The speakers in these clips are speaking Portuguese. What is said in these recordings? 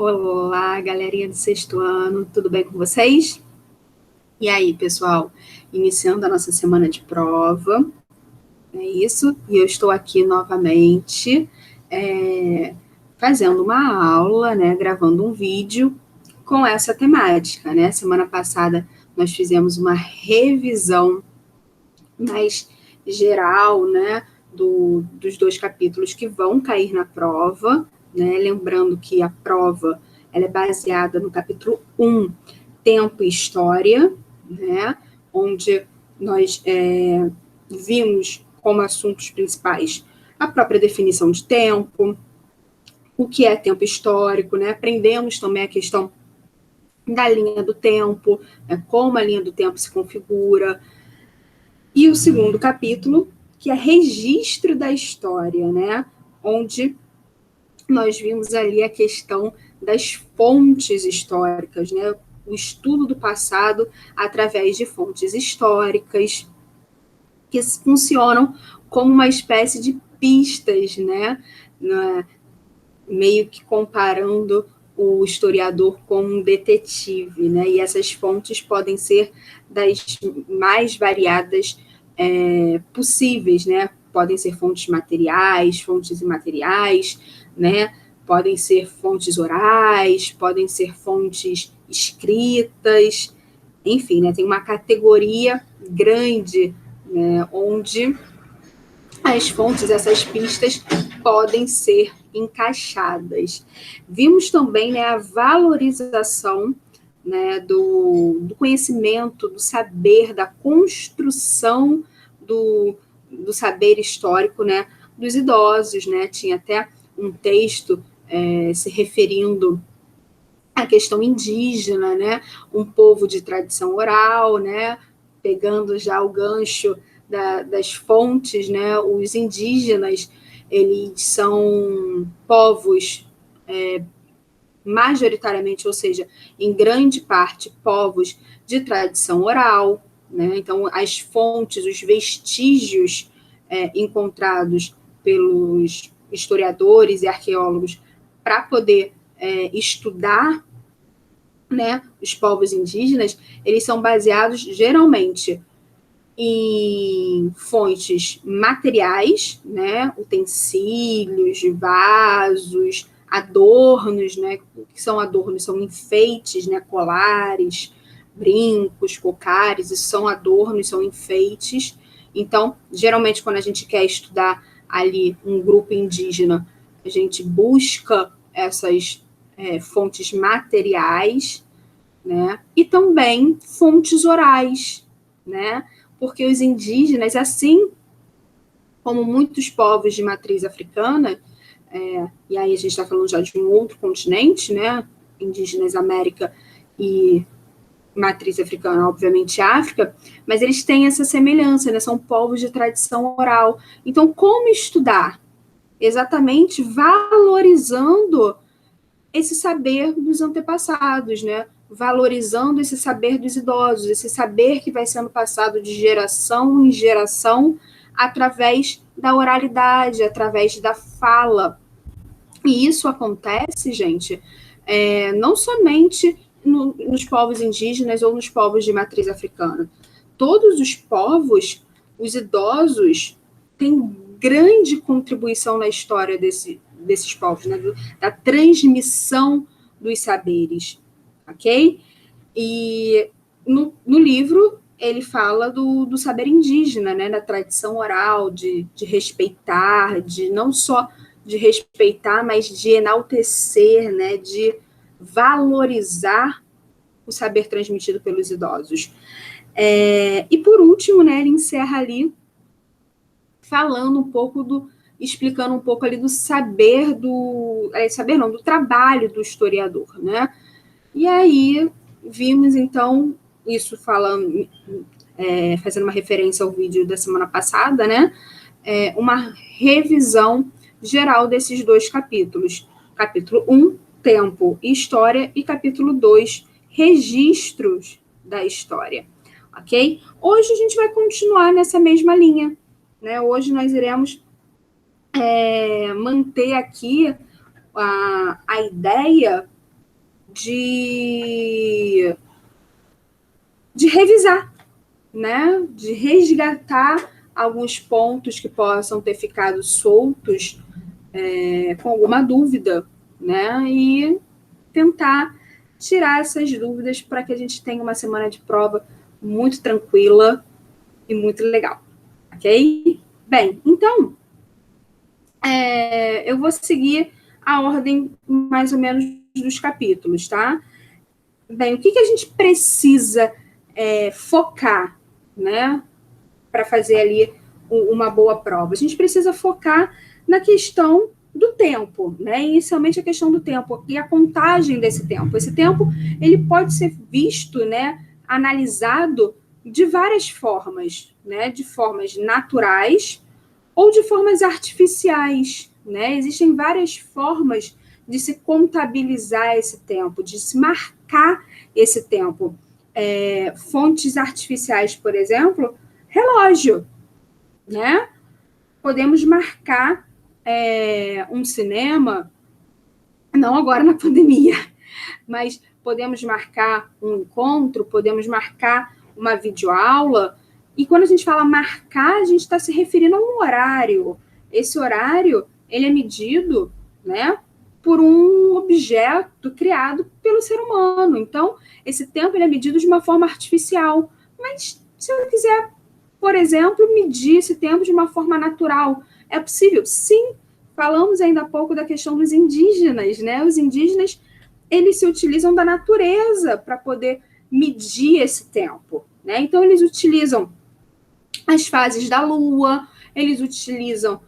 Olá, galerinha do sexto ano, tudo bem com vocês? E aí, pessoal, iniciando a nossa semana de prova, é isso, e eu estou aqui novamente fazendo uma aula, né, gravando um vídeo com essa temática, né? Semana passada nós fizemos uma revisão mais geral, né, dos dois capítulos que vão cair na prova, né? Lembrando que a prova ela é baseada no capítulo 1, Tempo e História, né? Onde nós vimos como assuntos principais a própria definição de tempo, o que é tempo histórico, né? Aprendemos também a questão da linha do tempo, né? Como a linha do tempo se configura. E o segundo capítulo, que é registro da história, né? Onde nós vimos ali a questão das fontes históricas, né? O estudo do passado através de fontes históricas que funcionam como uma espécie de pistas, né? Meio que comparando o historiador com um detetive, né? E essas fontes podem ser das mais variadas possíveis, né? Podem ser fontes materiais, fontes imateriais, né? Podem ser fontes orais, podem ser fontes escritas, enfim, né? Tem uma categoria grande, né? Onde as fontes, essas pistas, podem ser encaixadas. Vimos também, né, a valorização, né, do conhecimento, do saber, da construção do saber histórico, né, dos idosos, né? Tinha até um texto se referindo à questão indígena, né? Um povo de tradição oral, né? Pegando já o gancho das fontes, né? Os indígenas, eles são povos majoritariamente, ou seja, em grande parte, povos de tradição oral, né? Então, as fontes, os vestígios encontrados pelos historiadores e arqueólogos para poder estudar, né, os povos indígenas, eles são baseados geralmente em fontes materiais, né, utensílios, vasos, adornos, né, o que são adornos? São enfeites, né, colares, brincos, cocares, isso são adornos, são enfeites. Então, geralmente, quando a gente quer estudar ali um grupo indígena, a gente busca essas fontes materiais, né, e também fontes orais, né, porque os indígenas, assim como muitos povos de matriz africana, e aí a gente está falando já de um outro continente, né, indígenas América e matriz africana, obviamente África, mas eles têm essa semelhança, né, são povos de tradição oral. Então, como estudar? Exatamente valorizando esse saber dos antepassados, né? Valorizando esse saber dos idosos, esse saber que vai sendo passado de geração em geração através da oralidade, através da fala. E isso acontece, gente, não somente nos povos indígenas ou nos povos de matriz africana. Todos os povos, os idosos, têm grande contribuição na história desses povos, né? Da transmissão dos saberes, ok? E no livro ele fala do saber indígena, né? Da tradição oral, de respeitar, de não só de respeitar, mas de enaltecer, né? De valorizar o saber transmitido pelos idosos. E por último, né? Ele encerra ali falando um pouco explicando um pouco ali do saber do trabalho do historiador, né? E aí vimos então isso falando, fazendo uma referência ao vídeo da semana passada, né? Uma revisão geral desses dois capítulos. Capítulo 1, Tempo e História, e capítulo 2, Registros da História. Ok? Hoje a gente vai continuar nessa mesma linha, né? Hoje nós iremos manter aqui a ideia de revisar, né? De resgatar alguns pontos que possam ter ficado soltos com alguma dúvida, né? E tentar tirar essas dúvidas para que a gente tenha uma semana de prova muito tranquila e muito legal, ok? Bem, então, eu vou seguir a ordem mais ou menos dos capítulos, tá? Bem, o que a gente precisa focar, né, para fazer ali uma boa prova? A gente precisa focar na questão do tempo, né? Inicialmente a questão do tempo e a contagem desse tempo. Esse tempo, ele pode ser visto, né, analisado de várias formas, né? De formas naturais ou de formas artificiais, né? Existem várias formas de se contabilizar esse tempo, de se marcar esse tempo. Fontes artificiais, por exemplo, relógio, né? Podemos marcar um cinema, não agora na pandemia, mas podemos marcar um encontro, podemos marcar uma videoaula. E quando a gente fala marcar, a gente está se referindo a um horário. Esse horário, ele é medido, né, por um objeto criado pelo ser humano. Então, esse tempo ele é medido de uma forma artificial. Mas se eu quiser, por exemplo, medir esse tempo de uma forma natural, é possível? Sim. Falamos ainda há pouco da questão dos indígenas, né? Os indígenas, eles se utilizam da natureza para poder medir esse tempo, né? Então, eles utilizam as fases da lua, eles utilizam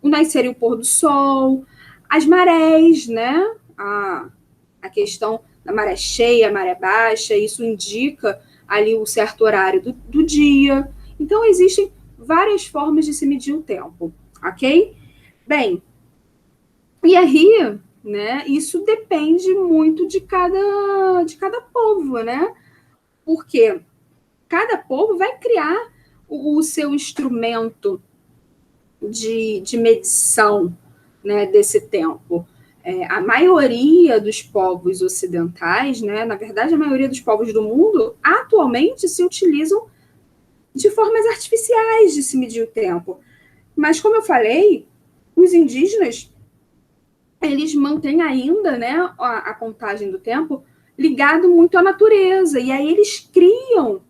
o nascer e o pôr do sol, as marés, né? A questão da maré cheia, maré baixa, isso indica ali o certo horário do dia. Então, existem várias formas de se medir o tempo, ok? Bem, e aí, né, isso depende muito de cada povo, né? Porque cada povo vai criar o seu instrumento de medição, né, desse tempo. A maioria dos povos ocidentais, né, na verdade, a maioria dos povos do mundo, atualmente se utilizam de formas artificiais de se medir o tempo. Mas, como eu falei, os indígenas, eles mantêm ainda, né, a contagem do tempo ligado muito à natureza. E aí eles criam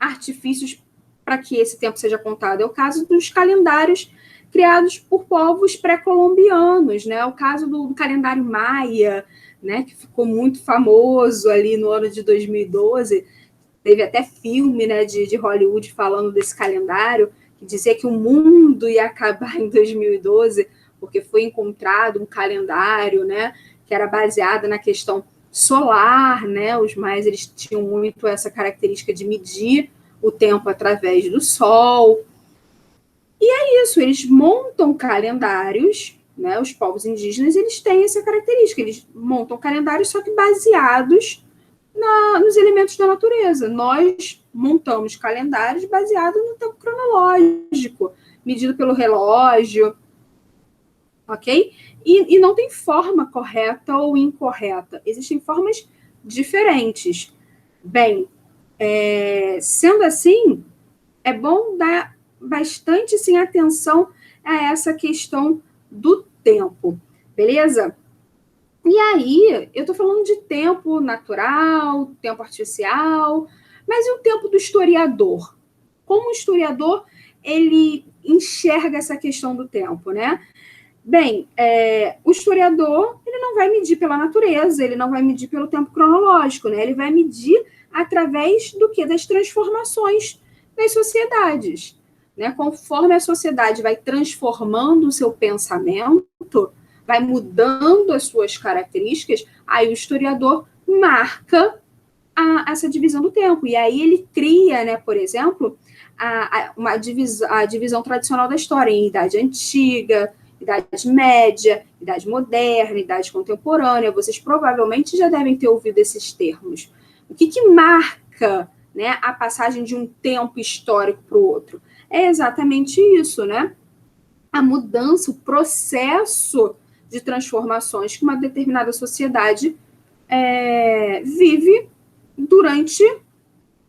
artifícios para que esse tempo seja contado. É o caso dos calendários criados por povos pré-colombianos, né? O caso do calendário maia, né, que ficou muito famoso ali no ano de 2012. Teve até filme, né, de Hollywood falando desse calendário, que dizia que o mundo ia acabar em 2012, porque foi encontrado um calendário, né, que era baseado na questão solar, né? Os maias, eles tinham muito essa característica de medir o tempo através do sol. E é isso, eles montam calendários, né? Os povos indígenas, eles têm essa característica, eles montam calendários só que baseados nos elementos da natureza. Nós montamos calendários baseados no tempo cronológico, medido pelo relógio, ok? E não tem forma correta ou incorreta. Existem formas diferentes. Bem, sendo assim, é bom dar bastante sim, atenção a essa questão do tempo, beleza? E aí, eu estou falando de tempo natural, tempo artificial, mas e o tempo do historiador? Como o historiador, ele enxerga essa questão do tempo, né? Bem, o historiador, ele não vai medir pela natureza, ele não vai medir pelo tempo cronológico, né? Ele vai medir através do quê? Das transformações das sociedades, né? Conforme a sociedade vai transformando o seu pensamento, vai mudando as suas características, aí o historiador marca essa divisão do tempo. E aí ele cria, né, por exemplo, a divisão tradicional da história em idade antiga, idade média, idade moderna, idade contemporânea. Vocês provavelmente já devem ter ouvido esses termos. O que marca, né, a passagem de um tempo histórico para o outro? É exatamente isso, né? A mudança, o processo de transformações que uma determinada sociedade vive durante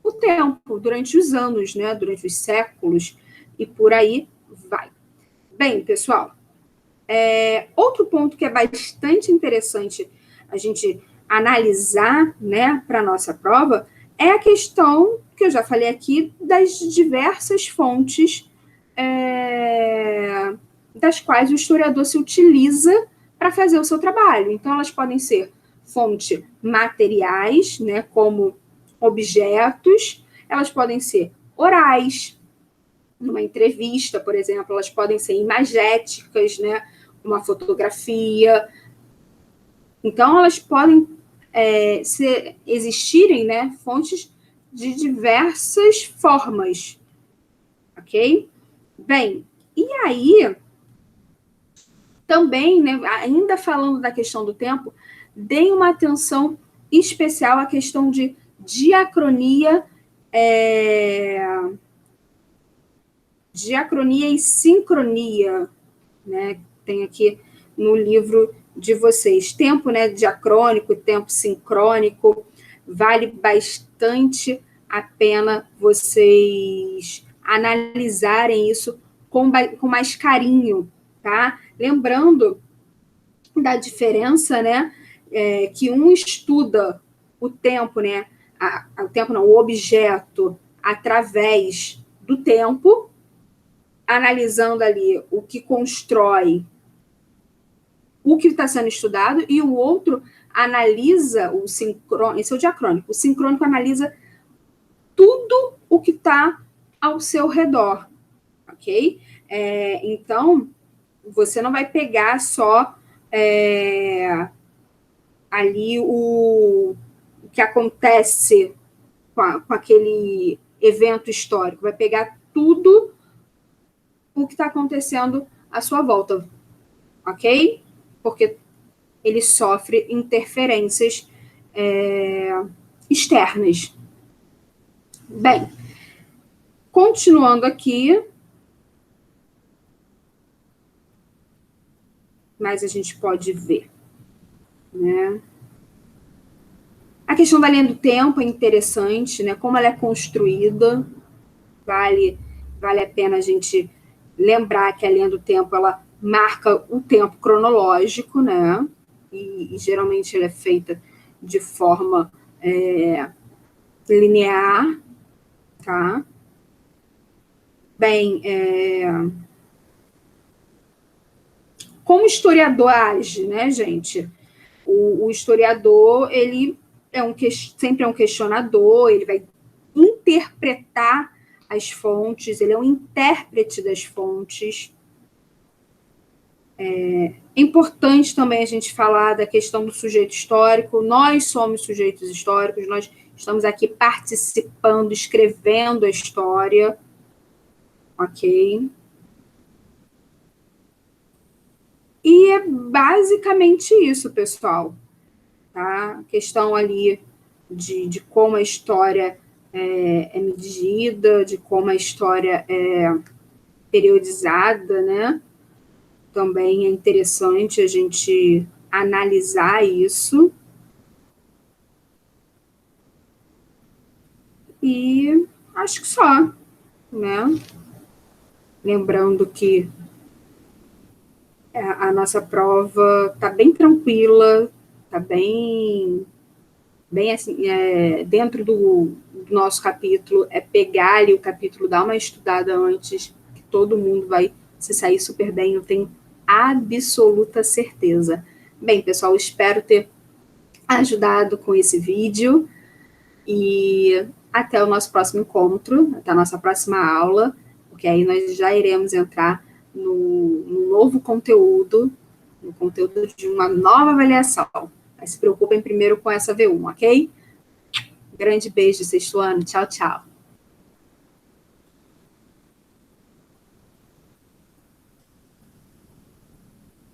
o tempo, durante os anos, né? Durante os séculos, e por aí vai. Bem, pessoal, outro ponto que é bastante interessante a gente analisar, né, para a nossa prova, é a questão que eu já falei aqui das diversas fontes das quais o historiador se utiliza para fazer o seu trabalho. Então, elas podem ser fontes materiais, né, como objetos, elas podem ser orais, numa entrevista, por exemplo, elas podem ser imagéticas, né, uma fotografia. Então, elas podem existirem, né, fontes de diversas formas, ok? Bem, e aí, também, né, ainda falando da questão do tempo, deem uma atenção especial à questão de diacronia e sincronia, né? Tem aqui no livro de vocês. Tempo, né, diacrônico, tempo sincrônico, vale bastante a pena vocês analisarem isso com mais carinho, tá? Lembrando da diferença, né, que um estuda o tempo, né, o tempo não, o objeto através do tempo, analisando ali o que constrói o que está sendo estudado, e o outro analisa o sincrônico, esse é o diacrônico, o sincrônico analisa tudo o que está ao seu redor, ok? Então, você não vai pegar só ali o que acontece com aquele evento histórico, vai pegar tudo o que está acontecendo à sua volta, ok? Porque ele sofre interferências externas. Bem, continuando aqui, mas a gente pode ver, né? A questão da linha do tempo é interessante, né? Como ela é construída, vale a pena a gente lembrar que a linha do tempo, ela marca o tempo cronológico, né? E geralmente ela é feita de forma linear, tá? Bem, como o historiador age, né, gente? O historiador, ele sempre é um questionador, ele vai interpretar as fontes, ele é um intérprete das fontes. É importante também a gente falar da questão do sujeito histórico. Nós somos sujeitos históricos, nós estamos aqui participando, escrevendo a história, ok? E é basicamente isso, pessoal. Tá? A questão ali de como a história é medida, de como a história é periodizada, né? Também é interessante a gente analisar isso. E acho que só, né? Lembrando que a nossa prova está bem tranquila, está bem assim, dentro do nosso capítulo, pegar ali o capítulo, dar uma estudada antes, que todo mundo vai se sair super bem, eu tenho absoluta certeza. Bem, pessoal, espero ter ajudado com esse vídeo e até o nosso próximo encontro, até a nossa próxima aula, porque aí nós já iremos entrar no novo conteúdo, no conteúdo de uma nova avaliação. Mas se preocupem primeiro com essa V1, ok? Grande beijo, sexto ano. Tchau, tchau.